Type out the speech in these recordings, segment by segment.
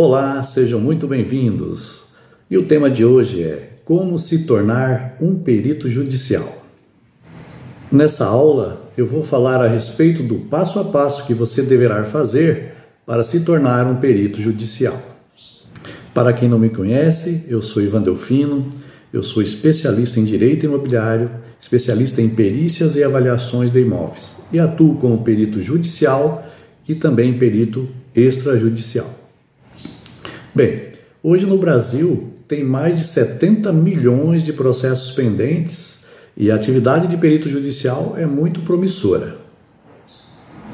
Olá, sejam muito bem-vindos. E o tema de hoje é como se tornar um perito judicial. Nessa aula, eu vou falar a respeito do passo a passo que você deverá fazer para se tornar um perito judicial. Para quem não me conhece, eu sou Ivan Delfino, eu sou especialista em direito imobiliário, especialista em perícias e avaliações de imóveis e atuo como perito judicial e também perito extrajudicial. Bem, hoje no Brasil tem mais de 70 milhões de processos pendentes e a atividade de perito judicial é muito promissora.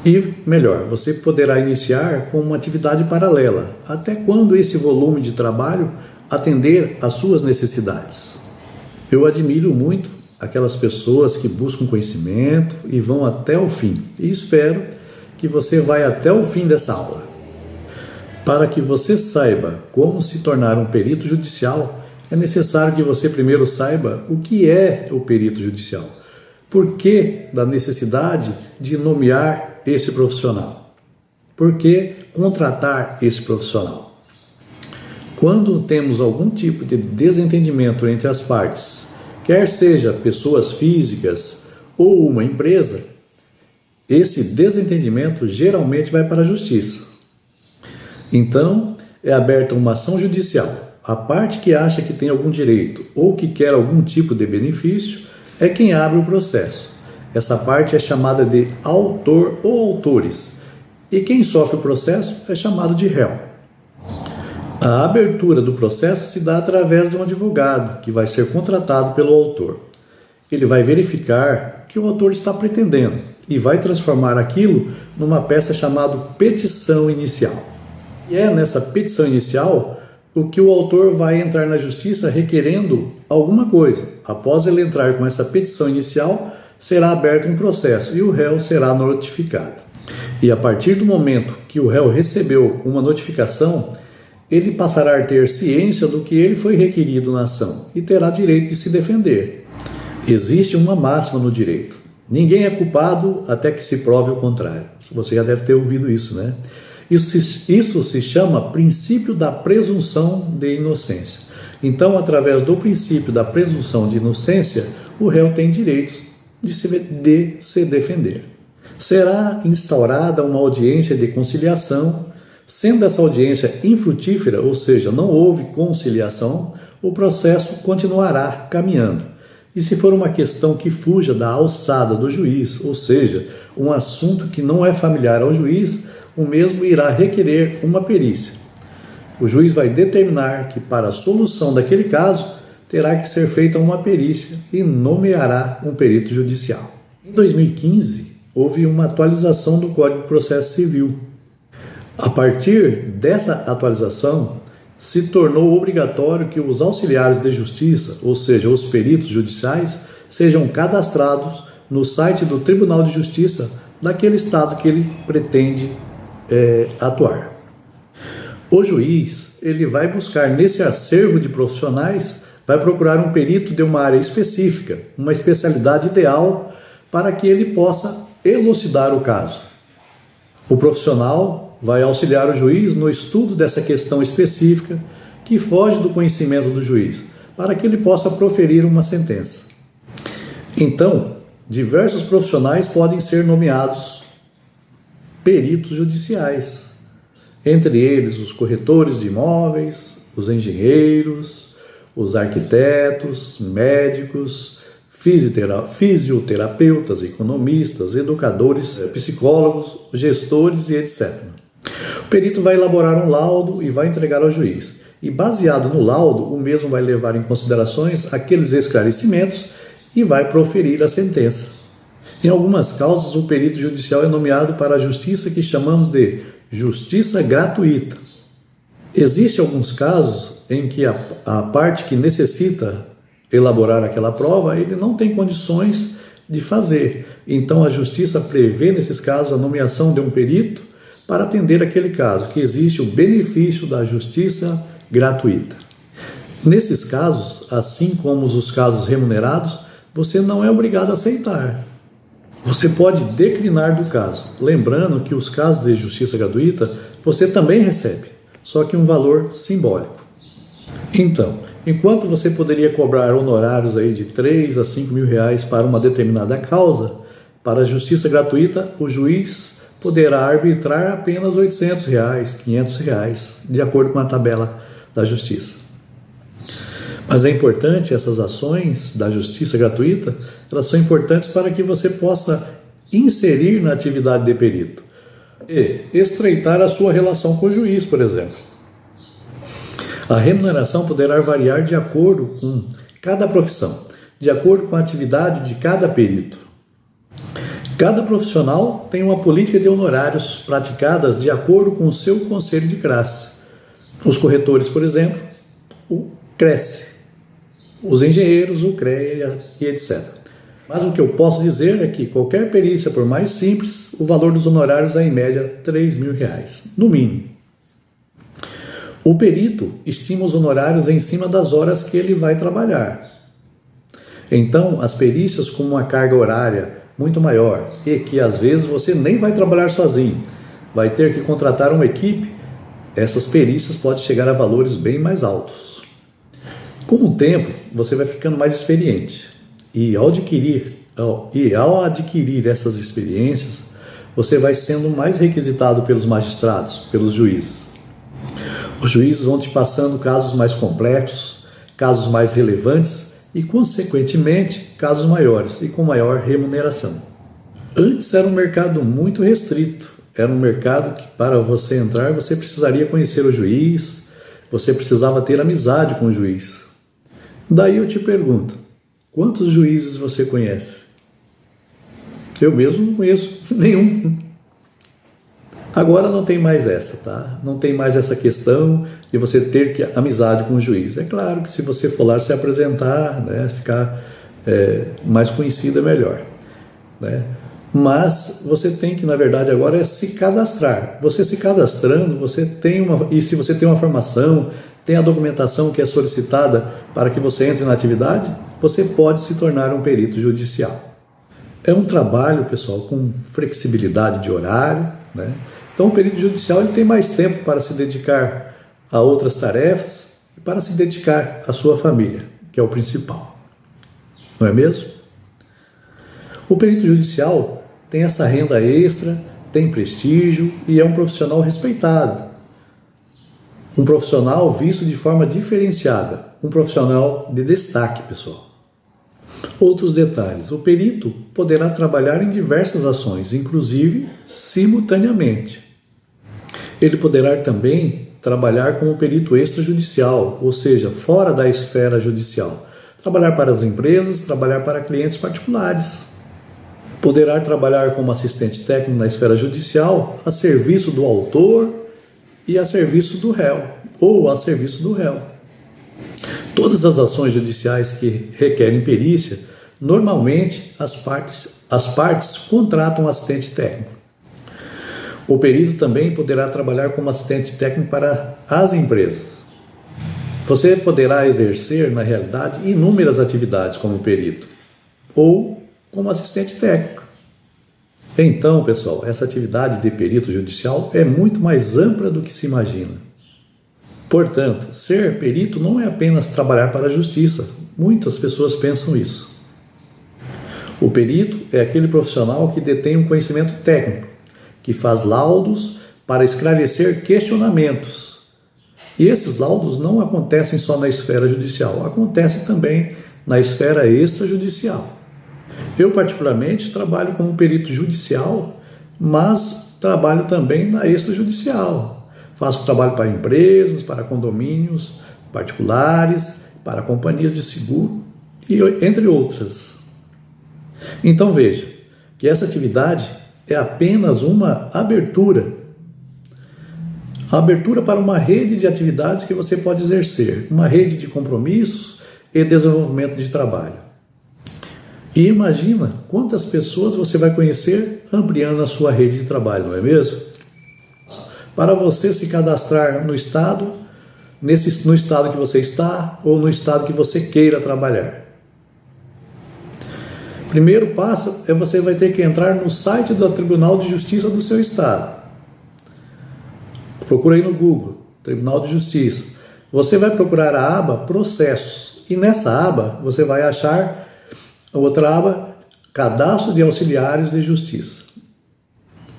E, melhor, você poderá iniciar com uma atividade paralela, até quando esse volume de trabalho atender às suas necessidades. Eu admiro muito aquelas pessoas que buscam conhecimento e vão até o fim, e espero que você vá até o fim dessa aula. Para que você saiba como se tornar um perito judicial, é necessário que você primeiro saiba o que é o perito judicial. Por que da necessidade de nomear esse profissional? Por que contratar esse profissional? Quando temos algum tipo de desentendimento entre as partes, quer seja pessoas físicas ou uma empresa, esse desentendimento geralmente vai para a justiça. Então, é aberta uma ação judicial. A parte que acha que tem algum direito ou que quer algum tipo de benefício é quem abre o processo. Essa parte é chamada de autor ou autores. E quem sofre o processo é chamado de réu. A abertura do processo se dá através de um advogado que vai ser contratado pelo autor. Ele vai verificar o que o autor está pretendendo e vai transformar aquilo numa peça chamada petição inicial. E é nessa petição inicial o que o autor vai entrar na justiça requerendo alguma coisa. Após ele entrar com essa petição inicial, será aberto um processo e o réu será notificado. E a partir do momento que o réu recebeu uma notificação, ele passará a ter ciência do que ele foi requerido na ação e terá direito de se defender. Existe uma máxima no direito: ninguém é culpado até que se prove o contrário. Você já deve ter ouvido isso, né? Isso se chama princípio da presunção de inocência. Então, através do princípio da presunção de inocência, o réu tem direitos de se defender. Será instaurada uma audiência de conciliação. Sendo essa audiência infrutífera, ou seja, não houve conciliação, o processo continuará caminhando. E se for uma questão que fuja da alçada do juiz, ou seja, um assunto que não é familiar ao juiz, o mesmo irá requerer uma perícia. O juiz vai determinar que, para a solução daquele caso, terá que ser feita uma perícia e nomeará um perito judicial. Em 2015, houve uma atualização do Código de Processo Civil. A partir dessa atualização, se tornou obrigatório que os auxiliares de justiça, ou seja, os peritos judiciais, sejam cadastrados no site do Tribunal de Justiça daquele estado que ele pretende atuar. O juiz, ele vai buscar nesse acervo de profissionais, vai procurar um perito de uma área específica, uma especialidade ideal para que ele possa elucidar o caso. O profissional vai auxiliar o juiz no estudo dessa questão específica que foge do conhecimento do juiz, para que ele possa proferir uma sentença. Então, diversos profissionais podem ser nomeados peritos judiciais, entre eles os corretores de imóveis, os engenheiros, os arquitetos, médicos, fisioterapeutas, economistas, educadores, psicólogos, gestores e etc. O perito vai elaborar um laudo e vai entregar ao juiz. E baseado no laudo, o mesmo vai levar em considerações aqueles esclarecimentos e vai proferir a sentença. Em algumas causas, o perito judicial é nomeado para a justiça que chamamos de justiça gratuita. Existem alguns casos em que a parte que necessita elaborar aquela prova, ele não tem condições de fazer. Então, a justiça prevê, nesses casos, a nomeação de um perito para atender aquele caso, que existe o benefício da justiça gratuita. Nesses casos, assim como os casos remunerados, você não é obrigado a aceitar. Você pode declinar do caso, lembrando que os casos de justiça gratuita você também recebe. só que um valor simbólico. Então, enquanto você poderia cobrar honorários aí de 3 a 5 mil reais para uma determinada causa, para a justiça gratuita, o juiz poderá arbitrar apenas 800 reais, 500 reais, de acordo com a tabela da justiça. Mas é importante, essas ações da justiça gratuita, elas são importantes para que você possa inserir na atividade de perito e estreitar a sua relação com o juiz, por exemplo. A remuneração poderá variar de acordo com cada profissão, de acordo com a atividade de cada perito. Cada profissional tem uma política de honorários praticadas de acordo com o seu conselho de classe. Os corretores, por exemplo, o CRECE, os engenheiros, o CREA e etc. Mas o que eu posso dizer é que qualquer perícia, por mais simples, o valor dos honorários é em média 3 mil reais, no mínimo. O perito estima os honorários em cima das horas que ele vai trabalhar. Então, as perícias com uma carga horária muito maior e que às vezes você nem vai trabalhar sozinho, vai ter que contratar uma equipe, essas perícias podem chegar a valores bem mais altos. Com o tempo, você vai ficando mais experiente e ao adquirir essas experiências, você vai sendo mais requisitado pelos magistrados, pelos juízes. Os juízes vão te passando casos mais complexos, casos mais relevantes e, consequentemente, casos maiores e com maior remuneração. Antes era um mercado muito restrito, era um mercado que para você entrar você precisaria conhecer o juiz, você precisava ter amizade com o juiz. Daí eu te pergunto, quantos juízes você conhece? Eu mesmo não conheço nenhum. Agora não tem mais essa, tá? Não tem mais essa questão de você ter amizade com o juiz. É claro que se você for lá se apresentar, né, ficar mais conhecido é melhor, né? Mas você tem que, na verdade, agora se cadastrar. Você se cadastrando, e se você tem uma formação, tem a documentação que é solicitada para que você entre na atividade, você pode se tornar um perito judicial. É um trabalho, pessoal, com flexibilidade de horário, né? Então, o perito judicial ele tem mais tempo para se dedicar a outras tarefas e para se dedicar à sua família, que é o principal. Não é mesmo? O perito judicial tem essa renda extra, tem prestígio e é um profissional respeitado. Um profissional visto de forma diferenciada, um profissional de destaque, pessoal. Outros detalhes, o perito poderá trabalhar em diversas ações, inclusive simultaneamente. Ele poderá também trabalhar como perito extrajudicial, ou seja, fora da esfera judicial. Trabalhar para as empresas, trabalhar para clientes particulares. Poderá trabalhar como assistente técnico na esfera judicial, a serviço do autor e a serviço do réu, ou a serviço do réu. Todas as ações judiciais que requerem perícia, normalmente as partes contratam um assistente técnico. O perito também poderá trabalhar como assistente técnico para as empresas. Você poderá exercer, na realidade, inúmeras atividades como perito ou como assistente técnico. Então, pessoal, essa atividade de perito judicial é muito mais ampla do que se imagina. Portanto, ser perito não é apenas trabalhar para a justiça. Muitas pessoas pensam isso. O perito é aquele profissional que detém um conhecimento técnico, que faz laudos para esclarecer questionamentos. E esses laudos não acontecem só na esfera judicial, acontecem também na esfera extrajudicial. Eu, particularmente, trabalho como perito judicial, mas trabalho também na extrajudicial. Faço trabalho para empresas, para condomínios particulares, para companhias de seguro, e entre outras. Então veja que essa atividade é apenas uma abertura para uma rede de atividades que você pode exercer, uma rede de compromissos e desenvolvimento de trabalho. E imagina quantas pessoas você vai conhecer ampliando a sua rede de trabalho, não é mesmo? Para você se cadastrar no estado que você está ou no estado que você queira trabalhar. Primeiro passo é você vai ter que entrar no site do Tribunal de Justiça do seu estado. Procura aí no Google, Tribunal de Justiça. Você vai procurar a aba Processos e nessa aba você vai achar a outra aba Cadastro de Auxiliares de Justiça.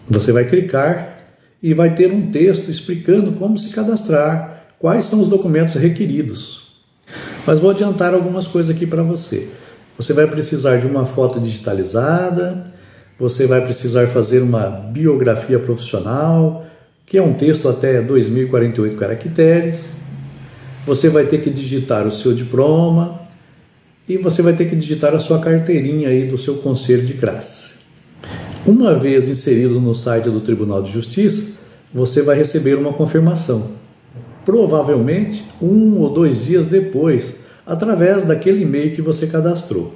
Você vai clicar e vai ter um texto explicando como se cadastrar, quais são os documentos requeridos. Mas vou adiantar algumas coisas aqui para você. Você vai precisar de uma foto digitalizada, você vai precisar fazer uma biografia profissional, que é um texto até 2048 caracteres. Você vai ter que digitar o seu diploma e você vai ter que digitar a sua carteirinha aí do seu conselho de classe. Uma vez inserido no site do Tribunal de Justiça, você vai receber uma confirmação. Provavelmente 1 ou 2 dias depois, através daquele e-mail que você cadastrou.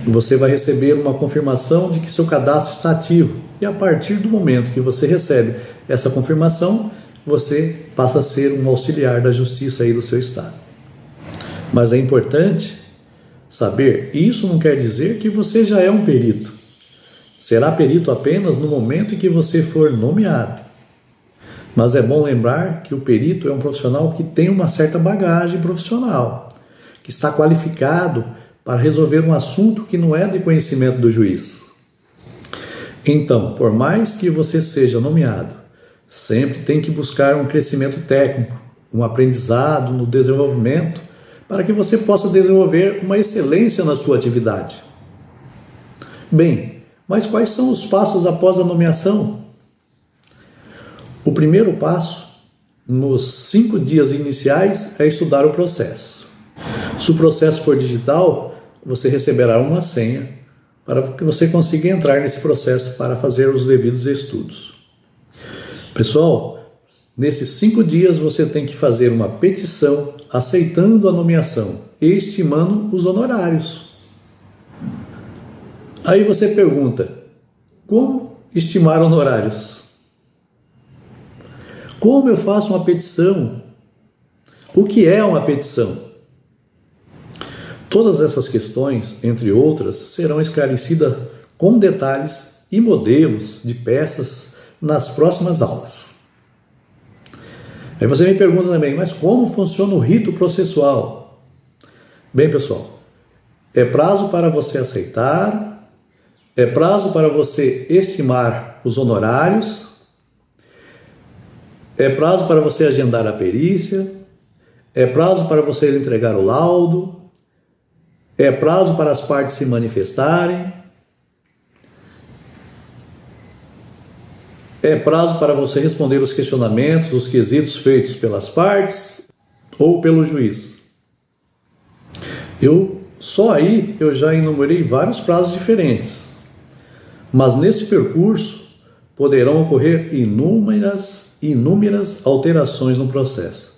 Você vai receber uma confirmação de que seu cadastro está ativo e a partir do momento que você recebe essa confirmação, você passa a ser um auxiliar da justiça aí do seu estado. Mas é importante saber, isso não quer dizer que você já é um perito. Será perito apenas no momento em que você for nomeado. Mas é bom lembrar que o perito é um profissional que tem uma certa bagagem profissional, que está qualificado para resolver um assunto que não é de conhecimento do juiz. Então, por mais que você seja nomeado, sempre tem que buscar um crescimento técnico, um aprendizado no desenvolvimento, para que você possa desenvolver uma excelência na sua atividade. Bem, mas quais são os passos após a nomeação? O primeiro passo, nos 5 dias iniciais, é estudar o processo. Se o processo for digital, você receberá uma senha para que você consiga entrar nesse processo para fazer os devidos estudos. Pessoal, nesses 5 dias você tem que fazer uma petição aceitando a nomeação e estimando os honorários. Aí você pergunta, como estimar honorários? Como eu faço uma petição? O que é uma petição? Todas essas questões, entre outras, serão esclarecidas com detalhes e modelos de peças nas próximas aulas. Aí você me pergunta também, mas como funciona o rito processual? Bem, pessoal, é prazo para você aceitar, é prazo para você estimar os honorários, é prazo para você agendar a perícia, é prazo para você entregar o laudo, é prazo para as partes se manifestarem, é prazo para você responder os questionamentos, os quesitos feitos pelas partes ou pelo juiz. Só aí eu já enumerei vários prazos diferentes, mas nesse percurso poderão ocorrer inúmeras alterações no processo,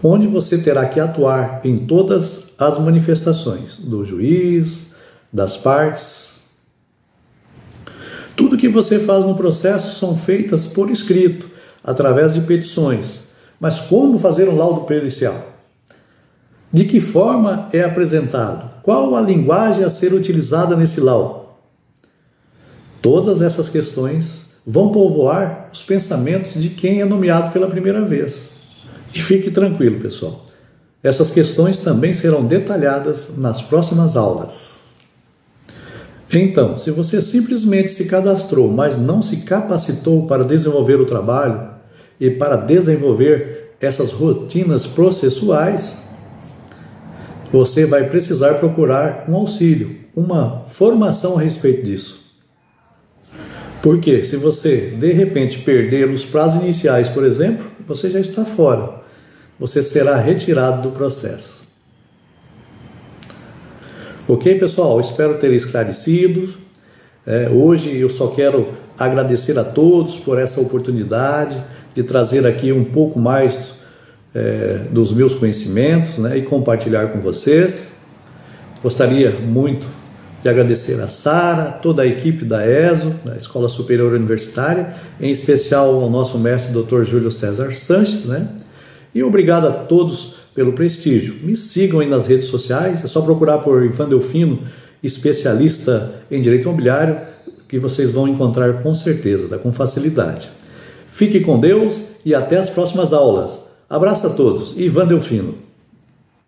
onde você terá que atuar em todas as manifestações do juiz, das partes. Tudo que você faz no processo são feitas por escrito, através de petições. Mas como fazer um laudo pericial? De que forma é apresentado? Qual a linguagem a ser utilizada nesse laudo? Todas essas questões vão povoar os pensamentos de quem é nomeado pela primeira vez. E fique tranquilo, pessoal. Essas questões também serão detalhadas nas próximas aulas. Então, se você simplesmente se cadastrou, mas não se capacitou para desenvolver o trabalho e para desenvolver essas rotinas processuais, você vai precisar procurar um auxílio, uma formação a respeito disso. Porque se você, de repente, perder os prazos iniciais, por exemplo, você já está fora. Você será retirado do processo. Ok, pessoal? Espero ter esclarecido. Hoje eu só quero agradecer a todos por essa oportunidade de trazer aqui um pouco mais dos meus conhecimentos, né, e compartilhar com vocês. Gostaria muito de agradecer a Sara, toda a equipe da ESO, da Escola Superior Universitária, em especial ao nosso mestre Dr. Júlio César Sanches, né? E obrigado a todos pelo prestígio. Me sigam aí nas redes sociais, é só procurar por Ivan Delfino, especialista em direito imobiliário, que vocês vão encontrar com certeza, com facilidade. Fique com Deus e até as próximas aulas. Abraço a todos. Ivan Delfino.